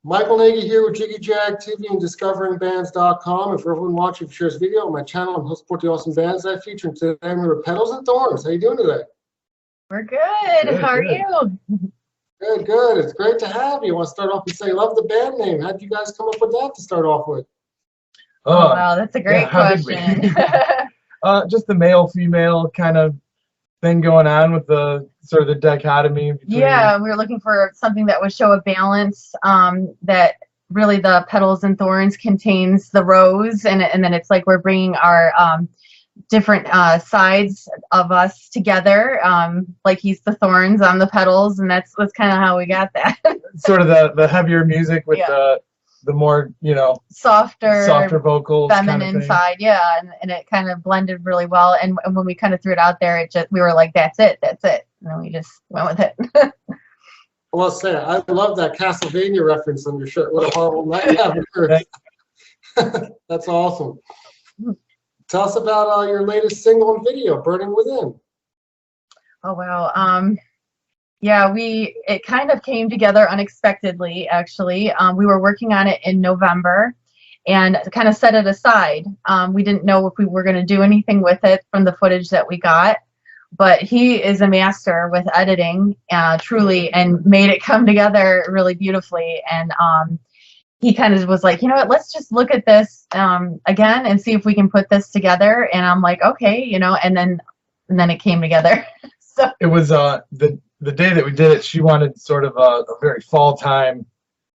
Michael Nagy here with Jiggy Jag TV and DiscoveringBands.com. If everyone watching shares video on my channel, I'm host for the awesome bands I feature. And today I'm here with Petals and Thorns. How you doing today? We're good. How are you? Good, good. It's great to have you. I want to start off and say, love the band name. How did you guys come up with that to start off with? Oh, wow, that's a great question. Just the male-female kind of thing going on with the sort of the dichotomy between... Yeah, we were looking for something that would show a balance, that really the Petals and Thorns contains the rose, and then it's like we're bringing our different sides of us together, like he's the thorns, I'm the petals, and that's kind of how we got that. Sort of the heavier music with the more, you know, softer vocals, feminine kind of side, yeah, and it kind of blended really well. And when we kind of threw it out there, we were like, that's it, and then we just went with it. Well, say I love that Castlevania reference on your shirt. What a horrible night! That's awesome. Tell us about your latest single and video, "Burning Within." Oh wow. Yeah, it kind of came together unexpectedly, actually. We were working on it in November and kind of set it aside. We didn't know if we were going to do anything with it from the footage that we got, but he is a master with editing, truly, and made it come together really beautifully. And he kind of was like, you know what, let's just look at this again and see if we can put this together. And I'm like, okay, you know, and then it came together. So it was the day that we did it, she wanted sort of a very fall time,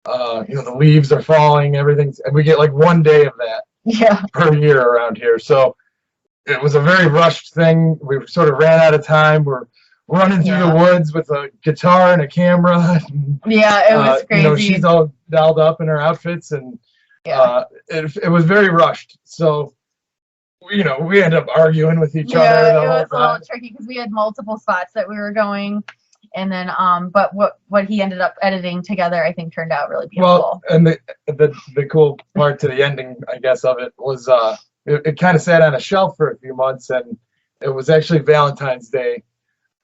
you know, the leaves are falling, everything's, and we get like one day of that per year around here. So it was a very rushed thing. We sort of ran out of time. We're running through the woods with a guitar and a camera. Yeah, it was crazy. You know, she's all dolled up in her outfits, and it was very rushed. So, you know, we ended up arguing with each other. Yeah, it was a little tricky because we had multiple spots that we were going. And then, but what he ended up editing together, I think, turned out really beautiful. Well, and the cool part to the ending, I guess, of it was it kind of sat on a shelf for a few months, and it was actually Valentine's Day.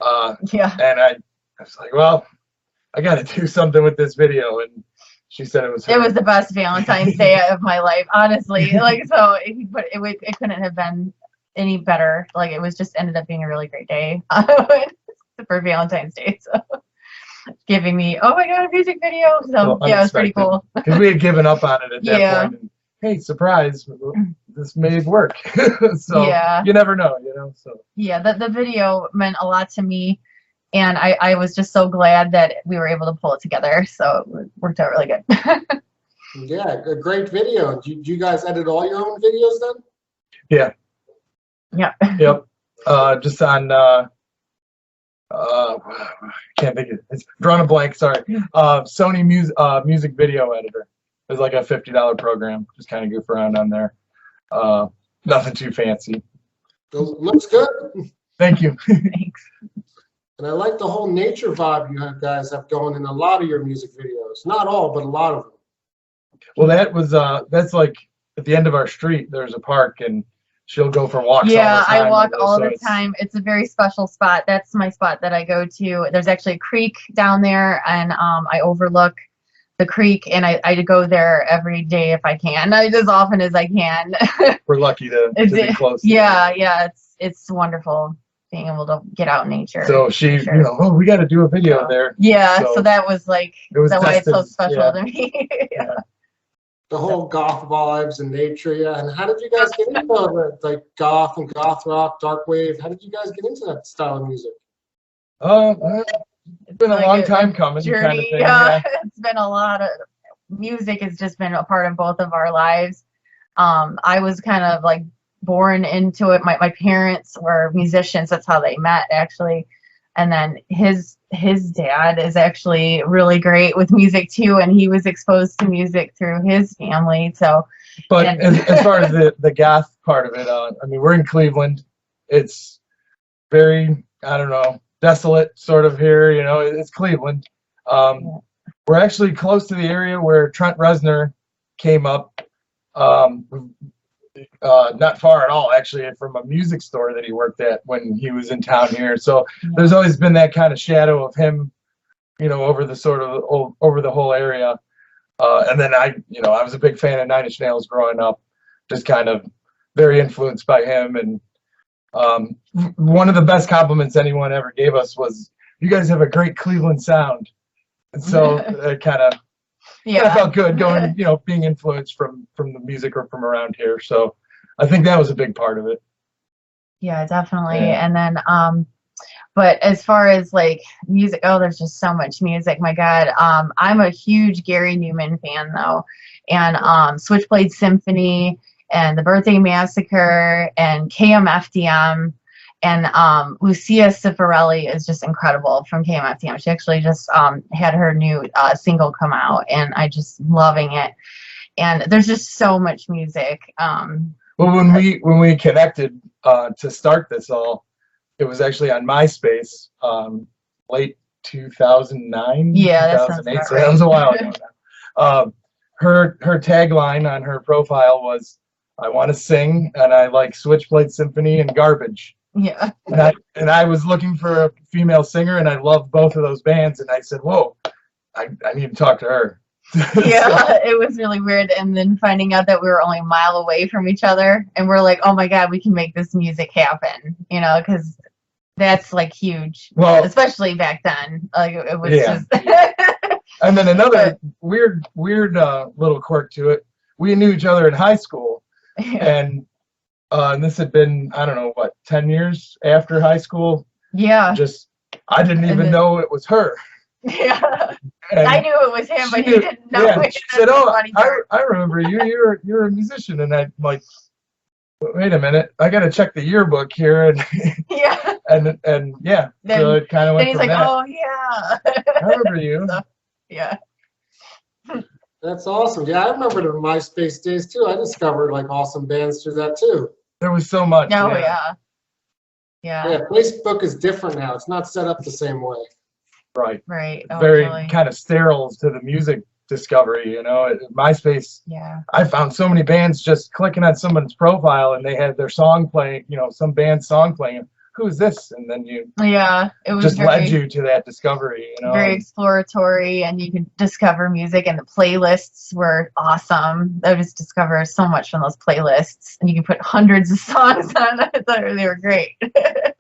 And I was like, well, I got to do something with this video, and she said it was her. It was the best Valentine's Day of my life, honestly. Like, so it couldn't have been any better. Like, it was just ended up being a really great day. For Valentine's Day, so giving me, oh my god, a music video. So yeah, it was pretty cool. Because we had given up on it at that point. And, hey, surprise, this may work. So you never know, you know. So yeah, the video meant a lot to me, and I was just so glad that we were able to pull it together. So it worked out really good. Yeah, a great video. Do you guys edit all your own videos then? Yeah. Yeah. Yep. Just on. Can't think of it. It's drawn a blank. Sorry. Sony music video editor. It's like a $50 program. Just kind of goof around on there. Nothing too fancy. Looks good. Thank you. Thanks. And I like the whole nature vibe you guys have going in a lot of your music videos. Not all, but a lot of them. Well, that was that's like at the end of our street. There's a park, and she'll go for walks all the time. I walk all the time. It's a very special spot. That's my spot that I go to. There's actually a creek down there, and I overlook the creek, and I go there every day if I can, as often as I can. We're lucky to be close. Yeah, it's wonderful being able to get out in nature. So she, you know, oh, we got to do a video there. Yeah, so that was like, that's why it's so special to me. The whole goth vibes and nature, And how did you guys get into it? Like goth and goth rock, dark wave? How did you guys get into that style of music? It's been a long time coming. Journey, kind of thing, It's been a lot of music. Has just been a part of both of our lives. I was kind of like born into it. My parents were musicians. That's how they met, actually. And then his dad is actually really great with music too, and he was exposed to music through his family. So, but as far as the goth part of it, I mean, we're in Cleveland. It's very, I don't know, desolate sort of here. You know, it's Cleveland. We're actually close to the area where Trent Reznor came up. Not far at all, actually, from a music store that he worked at when he was in town here. So there's always been that kind of shadow of him, you know, over the whole area. And then I was a big fan of Nine Inch Nails growing up, just kind of very influenced by him. And one of the best compliments anyone ever gave us was, "You guys have a great Cleveland sound." And so it kind of felt good going, being influenced from the music or from around here. So I think that was a big part of it. Yeah, definitely. Yeah. And then, but as far as like music, there's just so much music. My God. I'm a huge Gary Newman fan though. And Switchblade Symphony and The Birthday Massacre and KMFDM and Lucia Cifarelli is just incredible from KMFDM. She actually just had her new single come out, and I just loving it. And there's just so much music. Well, when we connected to start this all, it was actually on MySpace, late 2009, yeah, 2008. So that was a while ago now. Her tagline on her profile was, "I want to sing, and I like Switchblade Symphony and Garbage." Yeah. And I was looking for a female singer, and I loved both of those bands, and I said, "Whoa, I need to talk to her." Yeah, it was really weird. And then finding out that we were only a mile away from each other, and we're like, oh my God, we can make this music happen, because that's like huge. Well, especially back then. Like it was just And then another weird little quirk to it. We knew each other in high school, and this had been, I don't know, 10 years after high school. Yeah. I didn't even know it was her. Yeah. And I knew it was him, but he didn't know it. She said, "Oh, I remember you. You're a musician." And I'm like, "Wait a minute, I got to check the yearbook here." And yeah. And yeah, then, so it kind of went. Then he's from like, that. "Oh yeah." I remember you. So, yeah. That's awesome. Yeah, I remember the MySpace days too. I discovered like awesome bands through that too. There was so much. Oh yeah. Yeah. Yeah, Facebook is different now. It's not set up the same way. Right. Right. Oh, Very really. kind of sterile to the music discovery, MySpace. Yeah. I found so many bands just clicking on someone's profile, and they had their song playing, some band's song playing. Who is this? And then it was just led you to that discovery, Very exploratory, and you could discover music, and the playlists were awesome. I just discovered so much from those playlists, and you can put hundreds of songs on. I thought they were great.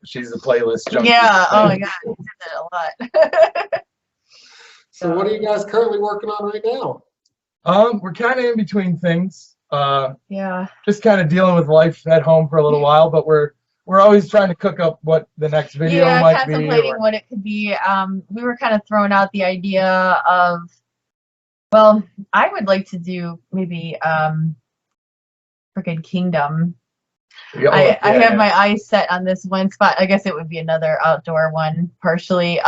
She's a playlist junkie. Yeah. Oh my God, I did that a lot. So what are you guys currently working on right now? We're kind of in between things. Yeah. Just kind of dealing with life at home for a little while, but we're always trying to cook up what the next video might be. Contemplating what it could be. We were kind of throwing out the idea of, well, I would like to do maybe freaking Kingdom. I have my eyes set on this one spot. I guess it would be another outdoor one partially.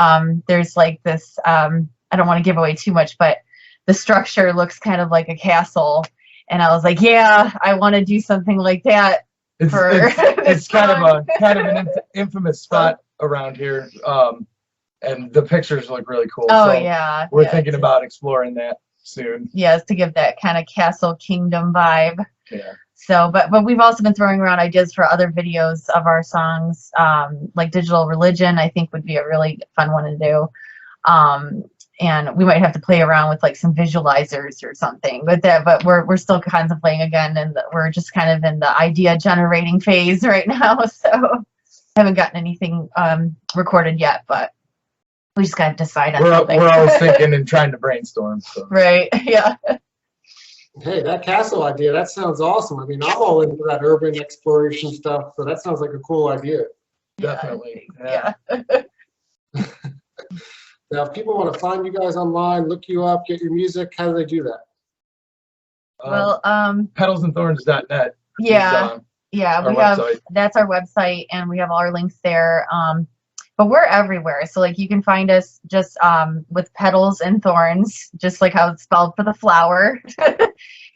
There's like this, I don't want to give away too much, but the structure looks kind of like a castle. And I was like, yeah, I want to do something like that. It's kind of an infamous spot around here, and the pictures look really cool. Oh so yeah, we're thinking about exploring that soon. Yes, to give that kind of castle kingdom vibe. Yeah. So, but we've also been throwing around ideas for other videos of our songs, like Digital Religion. I think would be a really fun one to do. And we might have to play around with like some visualizers or something with that, but we're still contemplating again, and we're just kind of in the idea generating phase right now. So haven't gotten anything recorded yet, but we just got to decide on something. We're always thinking and trying to brainstorm. So. Right. Yeah. Hey, that castle idea, that sounds awesome. I mean, I'm all into that urban exploration stuff, so that sounds like a cool idea. Definitely. Yeah. Now, if people want to find you guys online, look you up, get your music, how do they do that? Well, petalsandthorns.net. Yeah. That's our website, and we have all our links there. But we're everywhere. So like you can find us just with Petals and Thorns, just like how it's spelled for the flower.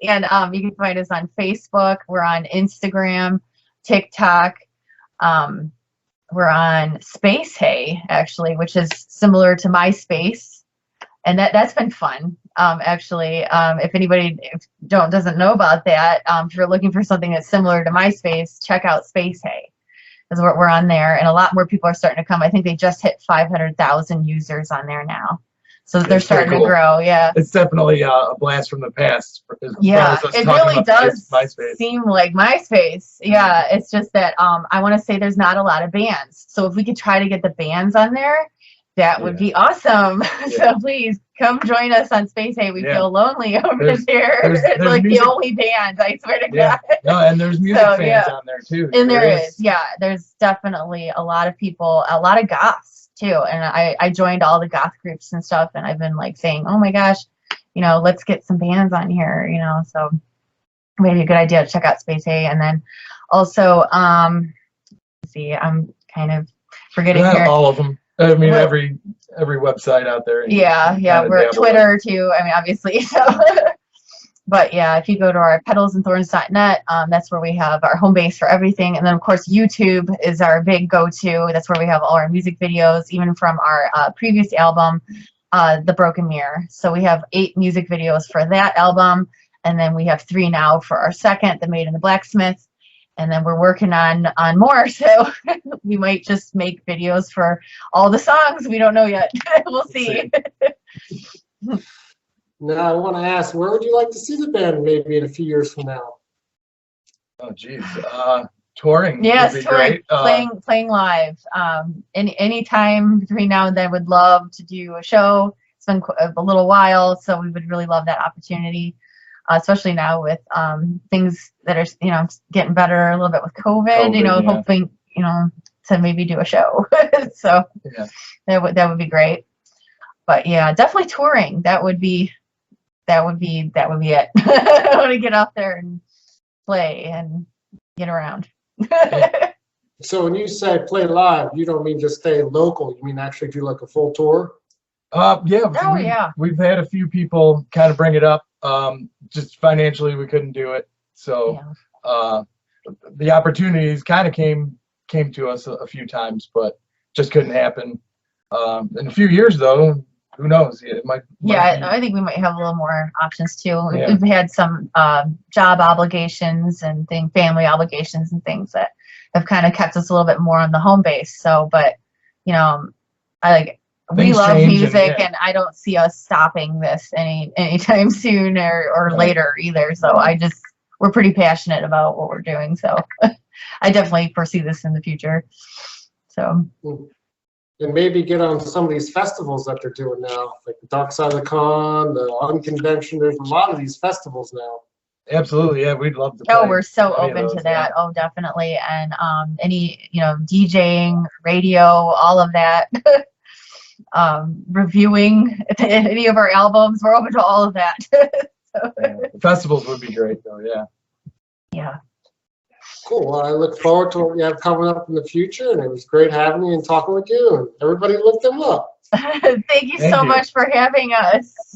And you can find us on Facebook. We're on Instagram, TikTok. We're on Space Hey, actually, which is similar to MySpace. And that's been fun. Actually, if anybody doesn't know about that, if you're looking for something that's similar to MySpace, check out Space Hey. Is what we're on there, and a lot more people are starting to come. I think they just hit 500,000 users on there now. So they're starting to grow. Yeah. It's definitely a blast from the past. Yeah, it really does MySpace. seem like MySpace. Yeah, it's just that I want to say there's not a lot of bands. So if we could try to get the bands on there, that would be awesome. So please come join us on Space Hey. We feel lonely over there. It's like music, the only band, I swear to God. No, and there's music fans on there too. And there is. There's definitely a lot of people, a lot of goths too. And I joined all the goth groups and stuff, and I've been like saying, oh my gosh, you know, let's get some bands on here, you know. So maybe a good idea to check out Space Hey. And then also, let's see, I'm kind of forgetting here. All of them. I mean, every website out there. We're at Twitter too. I mean, obviously. So, but yeah, if you go to our petalsandthorns.net, that's where we have our home base for everything. And then of course, YouTube is our big go-to. That's where we have all our music videos, even from our previous album, The Broken Mirror. So we have 8 music videos for that album, and then we have 3 now for our second, The Maid and the Blacksmith. And then we're working on more, so we might just make videos for all the songs. We don't know yet. We'll see. Now, I want to ask, where would you like to see the band maybe in a few years from now? Oh, geez. Touring. Yes, would be touring, great. Playing live. Any time between now and then, would love to do a show. It's been a little while, so we would really love that opportunity. Especially now with things that are, you know, getting better a little bit with COVID, you know, hoping, you know, to maybe do a show. So that would be great. But yeah, definitely touring. That would be it. I want to get out there and play and get around. So when you say play live, you don't mean just stay local. You mean actually do like a full tour? We've had a few people kind of bring it up. Just financially, we couldn't do it. So the opportunities kind of came to us a few times, but just couldn't happen. In a few years, though, who knows? It might I think we might have a little more options too. We've had some job obligations and family obligations and things that have kind of kept us a little bit more on the home base. So, but you know, we love music, and I don't see us stopping this anytime soon or later either. So we're pretty passionate about what we're doing. So I definitely foresee this in the future. So. And maybe get on some of these festivals that they're doing now, like the Dark Side of the Con, the Unconvention. There's a lot of these festivals now. Absolutely, yeah, we'd love to play. Oh, we're so open to that. Oh, definitely. And any, you know, DJing, radio, all of that. Reviewing any of our albums, we're open to all of that. Festivals would be great though. Yeah. Cool. Well, I look forward to what you have coming up in the future, and it was great having you and talking with you, and everybody look them up. Thank you so much for having us.